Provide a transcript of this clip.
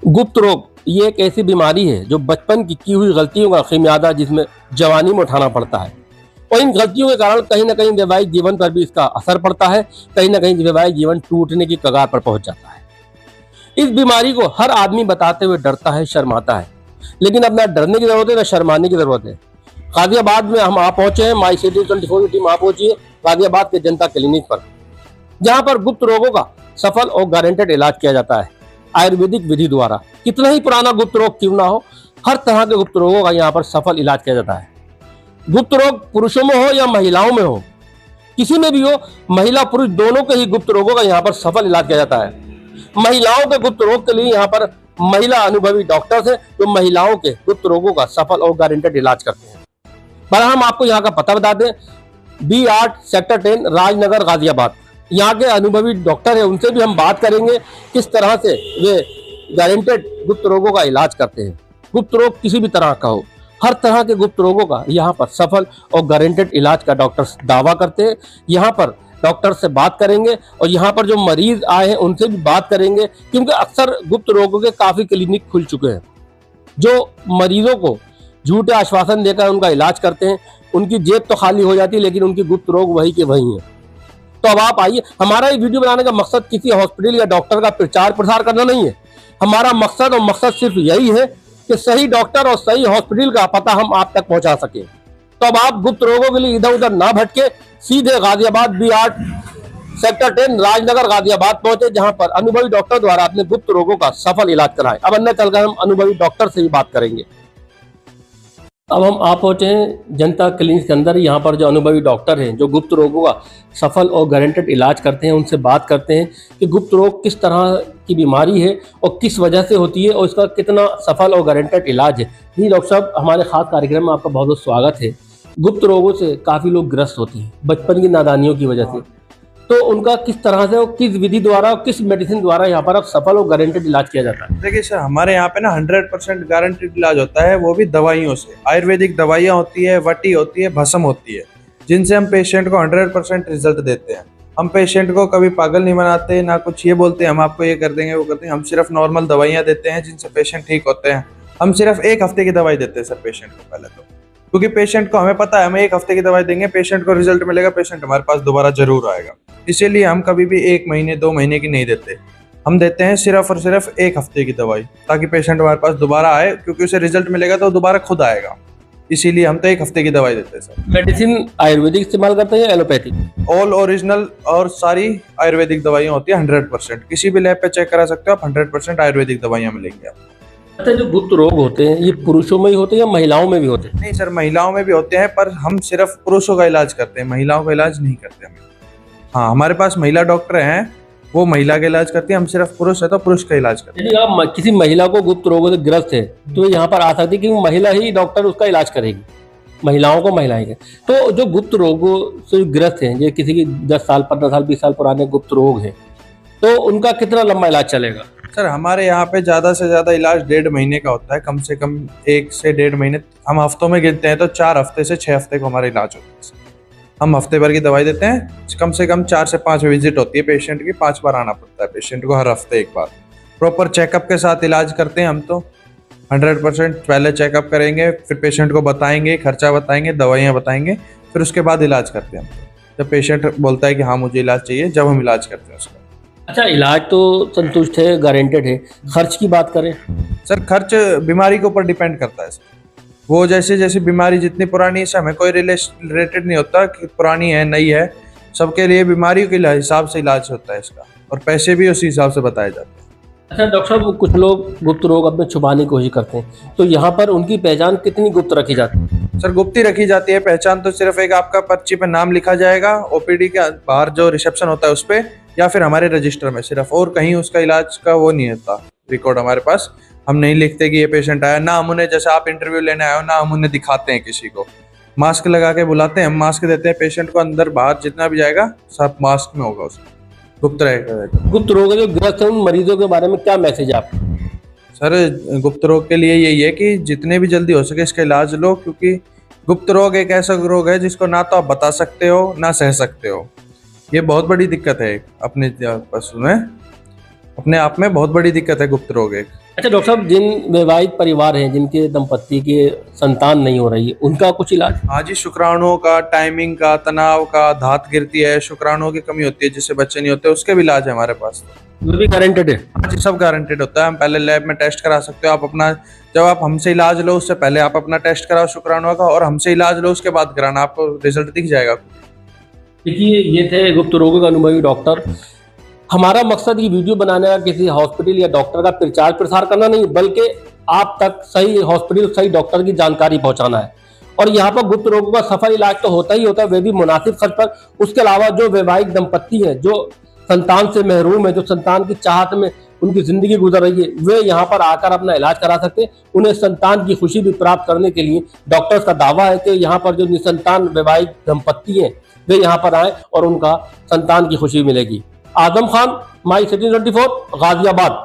गुप्त रोग ये एक ऐसी बीमारी है जो बचपन की हुई गलतियों का खमियाजा जिसमें जवानी में उठाना पड़ता है और इन गलतियों के कारण कहीं ना कहीं वैवाहिक जीवन पर भी इसका असर पड़ता है। कहीं ना कहीं वैवाहिक जीवन टूटने की कगार पर पहुंच जाता है। इस बीमारी को हर आदमी बताते हुए डरता है, शर्माता है, लेकिन अब ना डरने की जरूरत है ना शर्माने की जरूरत है। गाजियाबाद में हम आ पहुंचे हैं, माई सिटी 24 की टीम आ पहुंची है गाजियाबाद के जनता क्लिनिक पर, जहां पर गुप्त रोगों का सफल और गारंटेड इलाज किया जाता है आयुर्वेदिक विधि द्वारा। कितना ही पुराना गुप्त रोग क्यों ना हो, हर तरह के गुप्त रोगों का यहाँ पर सफल इलाज किया जाता है। गुप्त रोग पुरुषों में हो या महिलाओं में हो, किसी में भी हो, महिला पुरुष दोनों के ही गुप्त रोगों का यहाँ पर सफल इलाज किया जाता है। महिलाओं के गुप्त रोग के लिए यहाँ पर महिला अनुभवी डॉक्टर्स हैं जो महिलाओं के गुप्त रोगों का सफल और गारंटेड इलाज करते हैं। पर हम आपको यहाँ का पता बता दें, B8 सेक्टर 10 राजनगर गाजियाबाद। यहाँ के अनुभवी डॉक्टर है, उनसे भी हम बात करेंगे किस तरह से वे गारंटेड गुप्त रोगों का इलाज करते हैं। गुप्त रोग किसी भी तरह का हो, हर तरह के गुप्त रोगों का यहाँ पर सफल और गारंटेड इलाज का डॉक्टर दावा करते हैं। यहाँ पर डॉक्टर से बात करेंगे और यहाँ पर जो मरीज आए हैं उनसे भी बात करेंगे, क्योंकि अक्सर गुप्त रोगों के काफी क्लिनिक खुल चुके हैं जो मरीजों को झूठे आश्वासन देकर उनका इलाज करते हैं। उनकी जेब तो खाली हो जाती है लेकिन उनकी गुप्त रोग वही के वही है। तो अब आप आइए, हमारा ये वीडियो बनाने का मकसद किसी हॉस्पिटल या डॉक्टर का प्रचार प्रसार करना नहीं है। हमारा मकसद सिर्फ यही है कि सही डॉक्टर और सही हॉस्पिटल का पता हम आप तक पहुंचा सके। तो अब आप गुप्त रोगों के लिए इधर उधर ना भटके, सीधे गाजियाबाद B8 सेक्टर 10 राजनगर गाजियाबाद पहुंचे, जहां पर अनुभवी डॉक्टर द्वारा अपने गुप्त रोगों का सफल इलाज कराए। अब अंदर चलकर हम अनुभवी डॉक्टर से भी बात करेंगे। अब हम आप पहुंचे हैं जनता क्लिनिक के अंदर। यहाँ पर जो अनुभवी डॉक्टर हैं जो गुप्त रोगों का सफल और गारंटेड इलाज करते हैं, उनसे बात करते हैं कि गुप्त रोग किस तरह की बीमारी है और किस वजह से होती है और इसका कितना सफल और गारंटेड इलाज है। जी डॉक्टर साहब, हमारे खास कार्यक्रम में आपका बहुत बहुत स्वागत है। गुप्त रोगों से काफ़ी लोग ग्रस्त होते हैं बचपन की नादानियों की वजह से, तो उनका किस तरह से और किस विधि द्वारा और किस मेडिसिन द्वारा यहाँ पर अब सफल और गारंटेड इलाज किया जाता है? देखिए सर, हमारे यहाँ पे ना 100% गारंटेड इलाज होता है, वो भी दवाइयों से। आयुर्वेदिक दवाइयाँ होती है, वटी होती है, भस्म होती है, जिनसे हम पेशेंट को 100% रिजल्ट देते हैं। हम पेशेंट को कभी पागल नहीं बनाते, ना कुछ ये बोलते हैं हम आपको ये कर देंगे वो कर देंगे। हम सिर्फ नॉर्मल दवाइयाँ देते हैं जिनसे पेशेंट ठीक होते हैं। हम सिर्फ 1 हफ्ते की दवाई देते हैं सर पेशेंट को पहले तो, क्योंकि पेशेंट को हमें पता है हमें 1 हफ्ते की दवाई देंगे, पेशेंट को रिजल्ट मिलेगा, पेशेंट हमारे पास दोबारा जरूर आएगा। इसीलिए हम कभी भी 1 महीने 2 महीने की नहीं देते। हम देते हैं सिर्फ और सिर्फ 1 हफ्ते की दवाई, ताकि पेशेंट हमारे पास दोबारा आए, क्योंकि उसे रिजल्ट मिलेगा तो दोबारा खुद आएगा। इसीलिए हम तो 1 हफ्ते की दवाई देते हैं सर। मेडिसिन आयुर्वेदिक इस्तेमाल करते हैं या एलोपैथिक? ऑल ओरिजिनल और सारी आयुर्वेदिक दवाइयाँ होती है 100%। किसी भी लैब पे चेक करा सकते हो आप, 100% आयुर्वेदिक दवाइयाँ मिलेंगी आपको। अच्छा, जो गुप्त रोग होते हैं ये पुरुषों में ही होते हैं या महिलाओं में भी होते हैं? नहीं सर, महिलाओं में भी होते हैं, पर हम सिर्फ पुरुषों का इलाज करते हैं, महिलाओं का इलाज नहीं करते हम। हाँ, हमारे पास महिला डॉक्टर हैं, वो महिला का इलाज करती है। हम सिर्फ पुरुष है तो पुरुष का इलाज करते हैं। यदि आप किसी महिला को गुप्त रोगों से ग्रस्त है तो यहाँ पर आ सकती है कि महिला ही डॉक्टर उसका इलाज करेगी, महिलाओं को महिलाएं के। तो जो गुप्त रोगों से ग्रस्त हैं, ये किसी की 10 साल 15 साल 20 साल पुराने गुप्त रोग हैं, तो उनका कितना लंबा इलाज चलेगा? सर हमारे यहाँ पे ज़्यादा से ज़्यादा इलाज 1.5 महीने का होता है, कम से कम 1 से 1.5 महीने। हम हफ्तों में गिनते हैं तो 4 हफ्ते से 6 हफ्ते को हमारा इलाज होता है। हम हफ्ते भर की दवाई देते हैं, कम से कम 4 से 5 विजिट होती है पेशेंट की, 5 बार आना पड़ता है पेशेंट को हर हफ्ते 1 बार। प्रॉपर चेकअप के साथ इलाज करते हैं हम तो 100%। पहले चेकअप करेंगे, फिर पेशेंट को बताएंगे, खर्चा बताएंगे, दवाइयाँ बताएंगे, फिर उसके बाद इलाज करते हैं हम। जब पेशेंट बोलता है कि हाँ मुझे इलाज चाहिए, जब हम इलाज करते हैं उसका। अच्छा, इलाज तो संतुष्ट है, गारंटेड है। खर्च की बात करें सर, खर्च बीमारी के ऊपर डिपेंड करता है सर। वो जैसे जैसे बीमारी जितनी पुरानी है, हमें कोई रिलेटेड नहीं होता कि पुरानी है नई है। सबके लिए बीमारी के हिसाब से इलाज होता है इसका, और पैसे भी उसी हिसाब से बताए जाते हैं। अच्छा डॉक्टर साहब, कुछ लोग गुप्त रोग अपने छुपाने की कोशिश करते हैं, तो यहाँ पर उनकी पहचान कितनी गुप्त रखी जाती है? सर गुप्त ही रखी जाती है। पहचान तो सिर्फ एक आपका पर्ची पे नाम लिखा जाएगा, ओपीडी के बाहर जो रिसेप्शन होता है उस पे, या फिर हमारे रजिस्टर में सिर्फ, और कहीं उसका इलाज का वो नहीं होता रिकॉर्ड हमारे पास। हम नहीं लिखते कि ये पेशेंट आया, ना हम उन्हें, जैसे आप इंटरव्यू लेने आए हो, ना हम उन्हें दिखाते हैं किसी को। मास्क लगा के बुलाते हैं, हम मास्क देते हैं पेशेंट को, अंदर बाहर जितना भी जाएगा सब मास्क में होगा, उसमें गुप्त रहेगा। गुप्त रोग जो ग्रस्त है उन मरीजों के बारे में क्या मैसेज है आपका? सर गुप्त रोग के लिए यही है कि जितने भी जल्दी हो सके इसका इलाज लो, क्योंकि गुप्त रोग एक ऐसा रोग है जिसको ना तो आप बता सकते हो ना सह सकते हो। ये बहुत बड़ी दिक्कत है अपने आप में बहुत बड़ी दिक्कत है गुप्त रोग एक। अच्छा डॉक्टर साहब, जिन वैवाहिक परिवार हैं जिनके दंपत्ति के संतान नहीं हो रही है, उनका कुछ इलाज? हाँ जी, शुक्राणुओं का, टाइमिंग का, तनाव का, धात गिरती है, शुक्राणुओं की कमी होती है जिससे बच्चे नहीं होते, उसके भी इलाज है हमारे पास। वो भी गारंटेड है? हाँ जी, सब गारंटेड होता है। हम पहले लैब में टेस्ट करा सकते हो। आप अपना, जब आप हमसे इलाज लो उससे पहले आप अपना टेस्ट कराओ शुक्राणुओं का, और हमसे इलाज लो उसके बाद कराना, आपको रिजल्ट दिख जाएगा। देखिए, ये थे गुप्त रोगों का अनुभवी डॉक्टर। हमारा मकसद ये वीडियो बनाने का किसी हॉस्पिटल या डॉक्टर का प्रचार प्रसार करना नहीं, बल्कि आप तक सही हॉस्पिटल, सही डॉक्टर की जानकारी पहुंचाना है। और यहाँ पर गुप्त रोगों का सफल इलाज तो होता ही होता है, वे भी मुनासिब खर्च पर। उसके अलावा जो वैवाहिक दंपत्ति है, जो संतान से महरूम है, जो संतान की चाहत में उनकी जिंदगी गुजर रही है, वे यहाँ पर आकर अपना इलाज करा सकते हैं। उन्हें संतान की खुशी भी प्राप्त करने के लिए डॉक्टर्स का दावा है कि यहाँ पर जो निसंतान वैवाहिक दंपत्ति हैं, वे यहाँ पर आए और उनका संतान की खुशी मिलेगी। Azam Khan, my city 24, Ghaziabad.